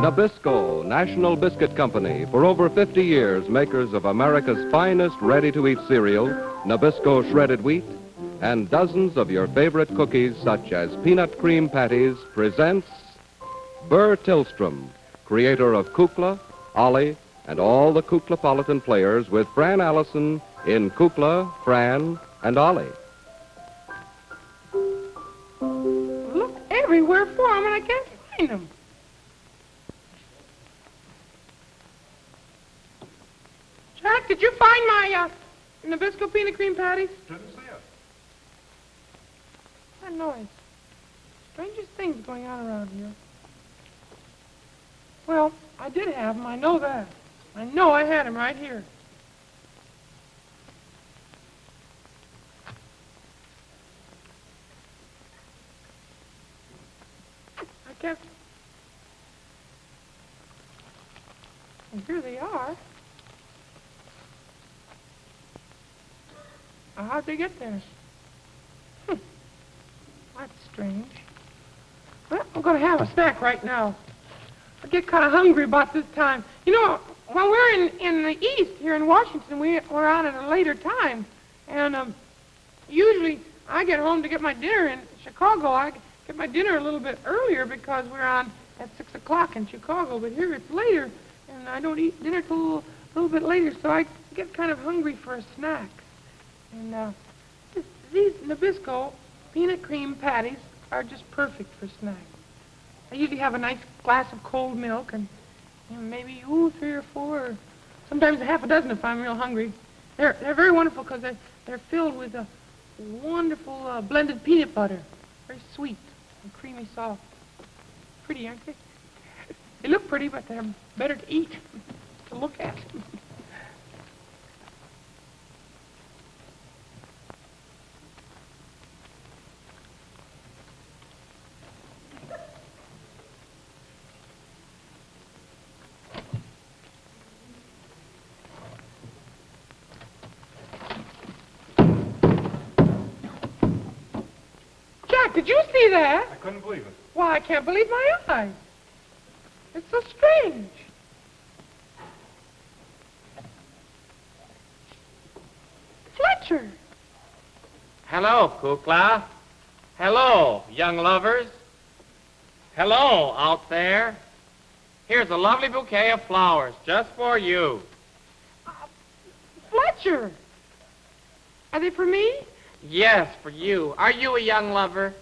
Nabisco, National Biscuit Company, for over 50 years, makers of America's finest ready-to-eat cereal, Nabisco shredded wheat, and dozens of your favorite cookies, such as peanut cream patties, presents Burr Tillstrom, creator of Kukla, Ollie, and all the Kuklapolitan players, with Fran Allison in Kukla, Fran, and Ollie. Look everywhere for them, and I can't find them. Jack, did you find my Nabisco peanut cream patties? Didn't see it. That noise. Strangest things going on around here. Well, I did have them. I know that. I know I had them right here. I can't. And here they are. How'd they get there? That's strange. Well, I'm going to have a snack right now. I get kind of hungry about this time. You know, when we're in the East, here in Washington, we're on at a later time. And usually I get home to get my dinner in Chicago. I get my dinner a little bit earlier because we're on at 6 o'clock in Chicago. But here it's later, and I don't eat dinner till a little bit later, so I get kind of hungry for a snack. And these Nabisco peanut cream patties are just perfect for snacks. I usually have a nice glass of cold milk and maybe 3 or 4, or sometimes a half a dozen if I'm real hungry. They're very wonderful because they're filled with a wonderful blended peanut butter. Very sweet and creamy soft. Pretty, aren't they? They look pretty, but they're better to eat, to look at. Did you see that? I couldn't believe it. Why, I can't believe my eyes. It's so strange. Fletcher. Hello, Kukla. Hello, young lovers. Hello, out there. Here's a lovely bouquet of flowers just for you. Fletcher. Are they for me? Yes, for you. Are you a young lover?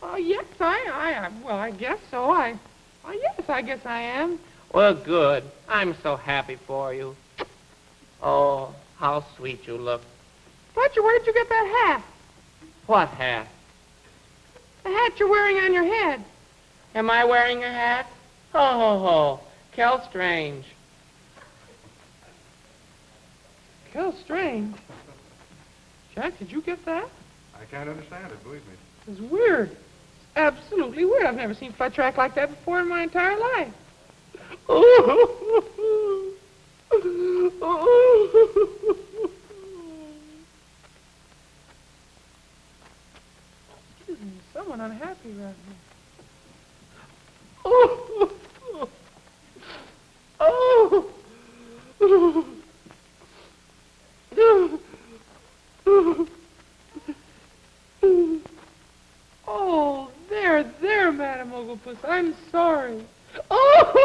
Oh, yes, I guess so. Yes, I guess I am. Well, good. I'm so happy for you. Oh, how sweet you look. Fletcher, where did you get that hat? What hat? The hat you're wearing on your head. Am I wearing a hat? Oh, Kel Strange. Kel Strange? Jack, did you get that? I can't understand it, believe me. It's weird. Absolutely weird. I've never seen Fletcher act like that before in my entire life. Excuse me, someone unhappy right now. Oh, there, Madam Oglepus. I'm sorry. Oh,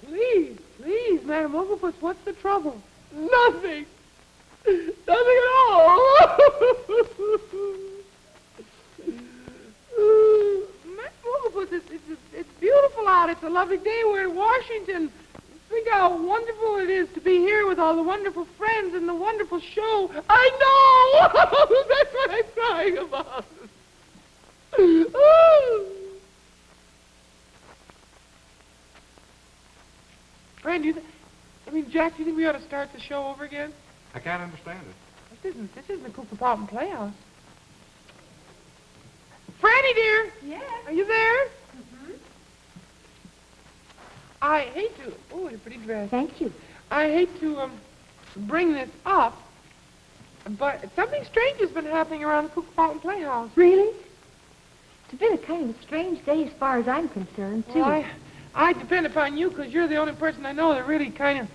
please, Madam Oglepus, what's the trouble? Nothing. Nothing at all. Madam Oglepus, it's beautiful out. It's a lovely day. We're in Washington. Think how wonderful it is to be here with all the wonderful friends and the wonderful show. I know! That's what I'm crying about. Fran, Jack, do you think we ought to start the show over again? I can't understand it. This isn't the Kuklapolitan Playhouse. Franny, dear. Yes. Are you there? Mm-hmm. I hate to... Oh, you're pretty dressed. Thank you. I hate to bring this up, But something strange has been happening around the Kukla Fountain Playhouse. Really? It's been a kind of a strange day as far as I'm concerned, too. Well, I depend upon you because you're the only person I know that really kind of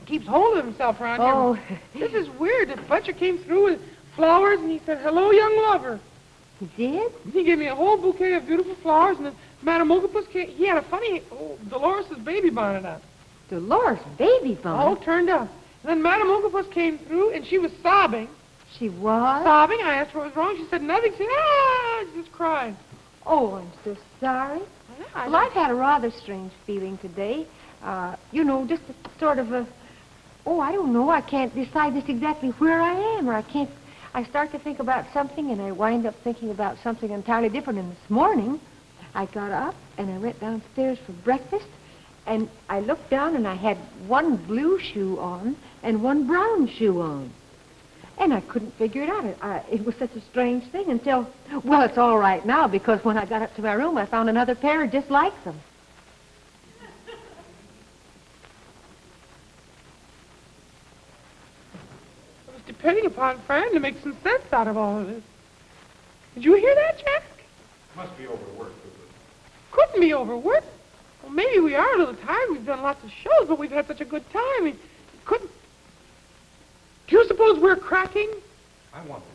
keeps hold of himself around here. Oh. This is weird. The butcher came through with flowers, and he said, "Hello, young lover." He did? He gave me a whole bouquet of beautiful flowers, and then Madame Octopus came. He had a funny Dolores' baby bonnet on. Dolores' baby bonnet? All turned up. And then Madame Octopus came through, and she was sobbing. She was? Sobbing. I asked her what was wrong. She said nothing. She said, she just cried. Oh, I'm so sorry. Well, I've had a rather strange feeling today. Just a sort of a... Oh, I don't know. I can't decide just exactly where I am, or I start to think about something, and I wind up thinking about something entirely different. And this morning, I got up, and I went downstairs for breakfast, and I looked down, and I had one blue shoe on and one brown shoe on. And I couldn't figure it out. It was such a strange thing until... Well, it's all right now, because when I got up to my room, I found another pair just like them. I was depending upon Fran to make some sense out of all of this. Did you hear that, Jack? Must be overworked, Kukla. Couldn't be overworked. Well, maybe we are a little tired. We've done lots of shows, but we've had such a good time. It couldn't... Do you suppose we're cracking? I want it.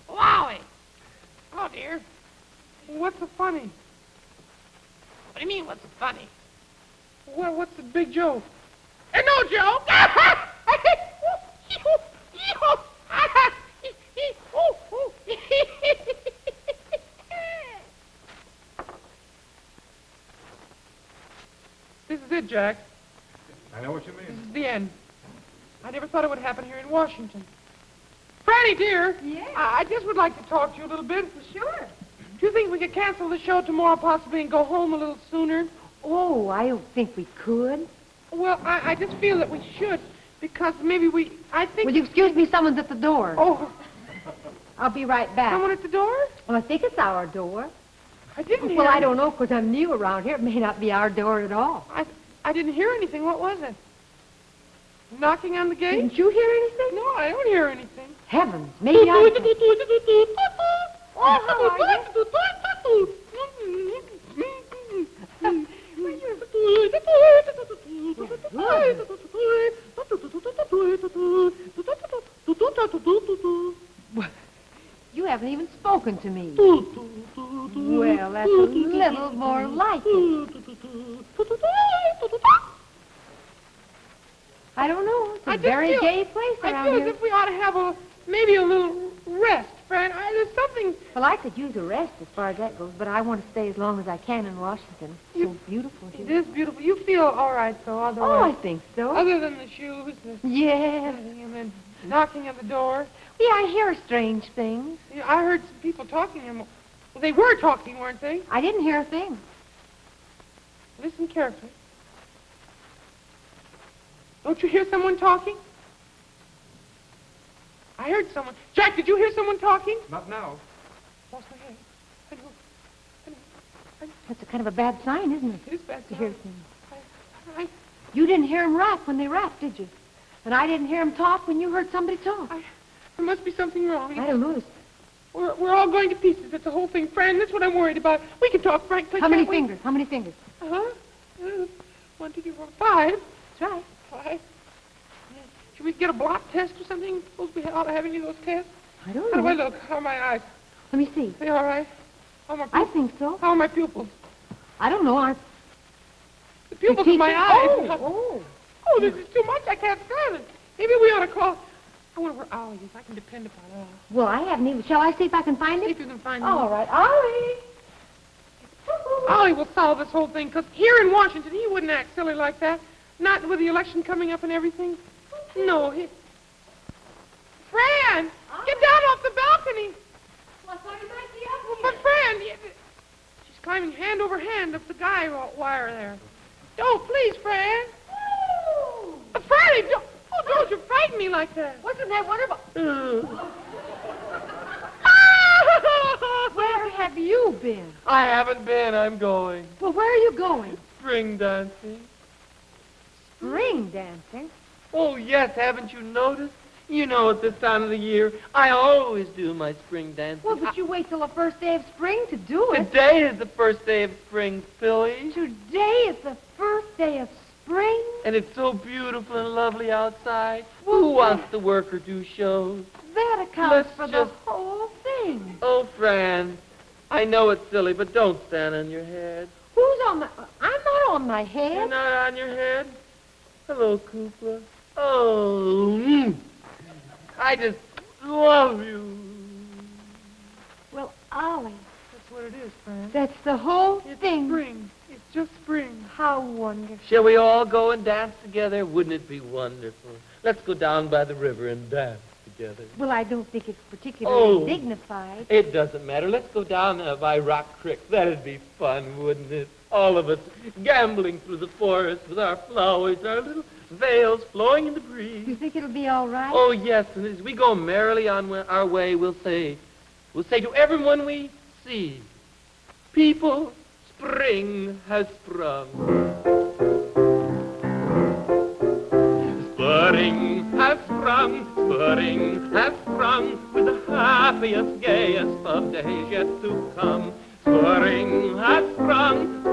Wowie! Oh, dear. What's so funny? What do you mean, what's so funny? Well, what's the big joke? No joke! This is it, Jack. I know what you This mean. is the end. I never thought it would happen here in Washington. Franny, dear. Yeah? I just would like to talk to you a little bit. Sure. Do you think we could cancel the show tomorrow possibly and go home a little sooner? Oh, I don't think we could. Well, I just feel that we should because maybe I think... Will you excuse me? Someone's at the door. Oh, I'll be right back. someone at the door? Well, I think it's our door. I didn't hear... Well, I don't know, because I'm new around here. It may not be our door at all. I didn't hear anything. What was it? Knocking on the gate? Didn't you hear anything? No, I don't hear anything. Heavens, maybe I... You haven't even spoken to me. Well, that's a little more like it. I don't know. It's a very gay place I around feel here. as if we ought to have maybe a little rest, Fran. There's something... Well, I could use a rest as far as that goes, but I want to stay as long as I can in Washington. It's so beautiful It here. is beautiful. You feel all right, though, Oh, I otherwise. think so. Other than the shoes, Yeah. and then knocking on the door. Yeah, I hear strange things. Yeah, I heard some people talking. Well, they were talking, weren't they? I didn't hear a thing. Listen carefully. Don't you hear someone talking? I heard someone. Jack, did you hear someone talking? Not now. Lost my head. I know. That's a kind of a bad sign, isn't it? It is bad To to hear things. I, You didn't hear him rap when they rapped, did you? And I didn't hear him talk when you heard somebody talk. there must be something wrong. I don't know. We're all going to pieces. It's the whole thing. Fran, that's what I'm worried about. We can talk frankly. How many can't we? fingers? How many fingers? Uh-huh. 1, 2, 3, 4, 5. That's right. 5. Should we get a blot test or something? Suppose we ought to have any of those tests? I don't How know. do I look? How are my eyes? Let me see. They all right? How are my I pupils? think so. How are my pupils? I don't know. The pupils of my eyes. Oh. This is too much. I can't stand it. Maybe we ought to call... I wonder where Ollie is. I can depend upon Ollie. Well, I haven't even... Shall I see if I can find See it? if you can find him. All right. Ollie! Ollie will solve this whole thing, because here in Washington, he wouldn't act silly like that. Not with the election coming up and everything. No, he... Fran! Get down off the balcony! Well, so you might be up But Fran, she's climbing hand over hand up the guy wire there. Don't, please, Fran. Franny, don't don't you frighten me like that. Wasn't that wonderful? Where have you been? I haven't been. I'm going. Well, where are you going? Spring dancing. Spring dancing? Oh, yes. Haven't you noticed? You know, at this time of the year, I always do my spring dancing. Well, but you wait till the first day of spring to do it. Today is the first day of spring, Philly. Today is the first day of spring? And it's so beautiful and lovely outside. Who wants to work or do shows? That accounts for Let's the just- whole thing. Oh, Fran, I know it's silly, but don't stand on your head. Who's on my... I'm not on my You're head. not on your head? Hello, Kukla. Oh, I just love you. Well, Ollie, That's what it is, Fran. that's the whole It's thing. spring. It's just spring. How wonderful. Shall we all go and dance together? Wouldn't it be wonderful? Let's go down by the river and dance together. Well, I don't think it's particularly Oh. dignified. It doesn't matter. Let's go down by Rock Creek. That'd be fun, wouldn't it? All of us gambling through the forest with our flowers, our little veils flowing in the breeze. You think it'll be all right? Oh, yes, and as we go merrily on our way, we'll say to everyone we see, people, spring has sprung. Spring has sprung, spring has sprung, with the happiest, gayest of days yet to come. Spring has sprung,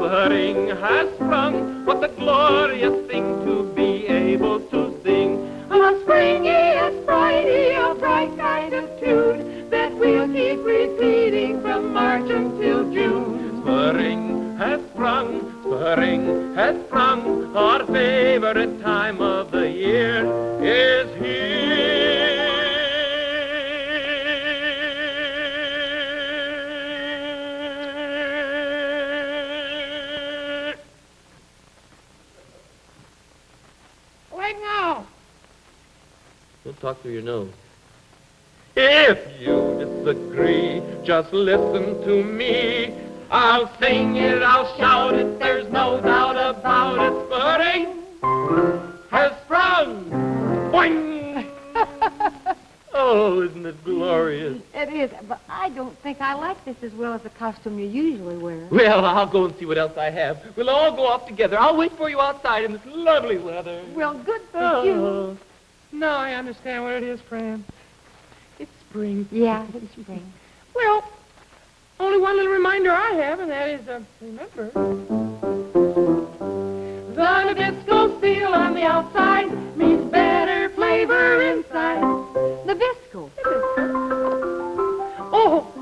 what a glorious thing to be able to sing. A springy, a sprightly, a bright kind of tune that we'll keep repeating from March until June. Spring has sprung, our favorite time of the year is here. Right now. Don't talk through your nose. If you disagree, just listen to me. I'll sing it, I'll shout it, there's no doubt about it. Spring has sprung. Boing! Oh, isn't it glorious? It is, but I don't think I like this as well as the costume you usually wear. Well, I'll go and see what else I have. We'll all go off together. I'll wait for you outside in this lovely weather. Well, good for you. Oh. Now I understand what it is, Fran. It's spring. Yeah, it's spring. Well, only one little reminder I have, and that is, remember, the Nabisco seal on the outside means better flavor inside. Nabisco. Oh,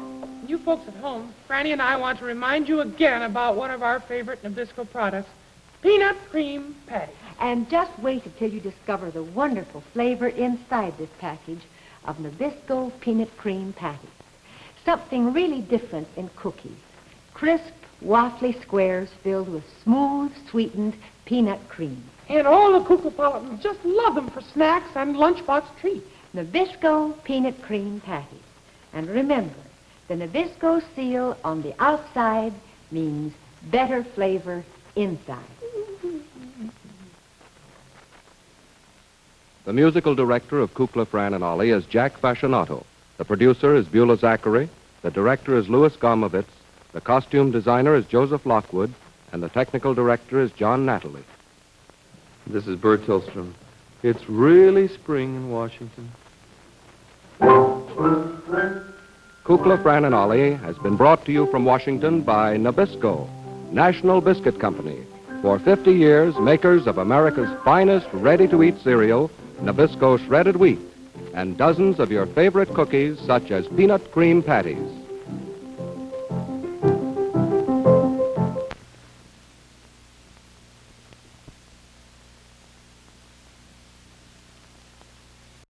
you folks at home, Franny and I want to remind you again about one of our favorite Nabisco products, peanut cream patty. And just wait until you discover the wonderful flavor inside this package of Nabisco peanut cream patties. Something really different in cookies. Crisp, waffly squares filled with smooth, sweetened peanut cream. And all the Kukla just love them for snacks and lunchbox treats. Nabisco peanut cream patties. And remember, the Nabisco seal on the outside means better flavor inside. The musical director of Kukla, Fran and Ollie is Jack Fascinato. The producer is Beulah Zachary. The director is Louis Gomovitz. The costume designer is Joseph Lockwood. And the technical director is John Natalie. This is Bert Tillstrom. It's really spring in Washington. Kukla, Fran and Ollie has been brought to you from Washington by Nabisco, National Biscuit Company. For 50 years, makers of America's finest ready-to-eat cereal, Nabisco shredded wheat, and dozens of your favorite cookies such as peanut cream patties.